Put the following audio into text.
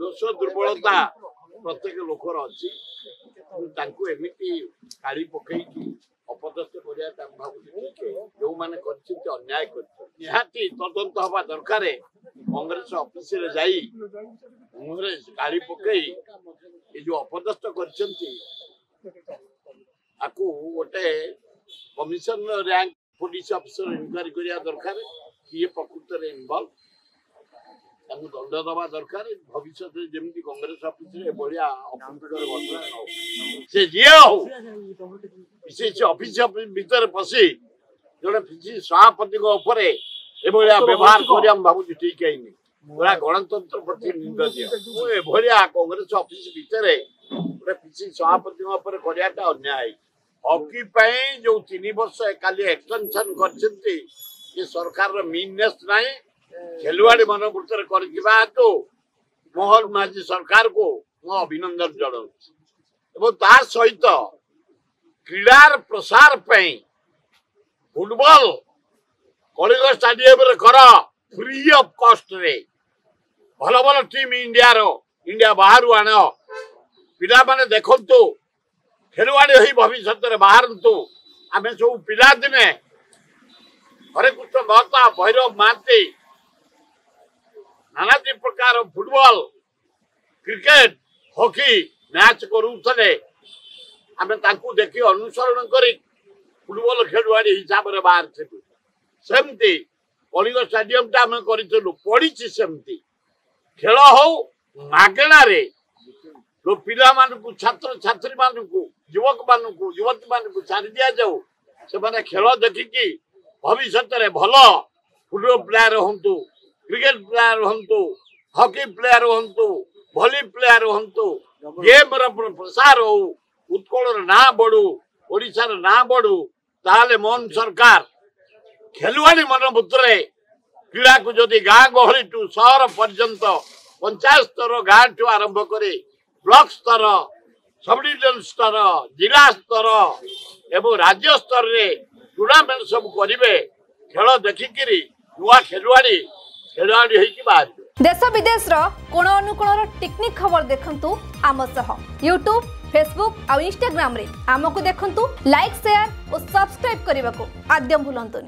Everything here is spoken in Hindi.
दोष दुर्बलता प्रत्येक लोकर अच्छी एमती काढ़ी पकई अपदस्थ करा जो मैंने अन्याय निहाती तदंत हवा दरकार कांग्रेस ऑफिस मुहरे काढ़ी पकई जो अपदस्थ गोटे commission rank police officer inquiry करिया दरकार किए प्रकृत में इनवॉल्व दंड दबा दरकार भविष्य जमी कांग्रेस ऑफिस जी ऑफिस भीतर पशि जड़े सभापति व्यवहार कर भावुँ ठीक है पूरा गणतंत्र प्रति निंदनीय कांग्रेस ऑफिस भीतर गोटे सभापति कराटा अन्याय हॉकी जो 3 वर्ष काली एक्सटेंशन कर सरकार मीननेस ना खेलुआड़ी मनोवृत्ति कर मोहन माझी सरकार को मो अभिनंदन जनाऊँ सहित क्रीडार प्रसार फुटबॉल कलिंग स्टाडियम कर फ्री ऑफ कॉस्ट रे भल भल टीम इंडिया बाहर आण पिला माने देखंतु खेलुआड़ी हो भविष्य बाहरतु आम सब पिला दिने हरेकृष्ण महता भैरव महांती नानादी प्रकार फुटबॉल क्रिकेट हॉकी मैच करूले आम देखी अनुसरण कर फुटबॉल खेलुआड़ी हिसाब से बाहर सेमती कलिंग स्टाडियम टा आम करूँ पड़ी सेमती खेल हो मागणा पिला मानू छात्र छात्री मानू युवक मानू युवती मानू छाड़ी दि जाऊ से खेल देखिकी भविष्य भल फुटबॉल प्लेयर हूँ क्रिकेट प्लेयर हूँ हॉकी प्लेयर हूँ भली प्लेयर हूँ गेम प्रसार हो उत्कल ना बढ़ू ओडिशार ना बढ़ू ताले मोहन सरकार खेलुआड़ी मनोवृत्ति क्रीड़ा को जदि गाँ गहली टू सहर पर्यंत पंचायत स्तर गाँ ठू आरंभ कर ब्लॉक स्तर सब डिविजन स्तर जिला स्तर एवं राज्य स्तर रे टूर्नामेंट सब करेंगे खेल देखिकी नुआ खेलुआड़ी बाहर देश विदेश कोण अनुकोण टेक्निक खबर देखंतु आम सह यूट्यूब फेसबुक और इंस्टाग्राम रे आमको देखंतु लाइक शेयर और सब्सक्राइब करने को आद्यम भूलंतुनि।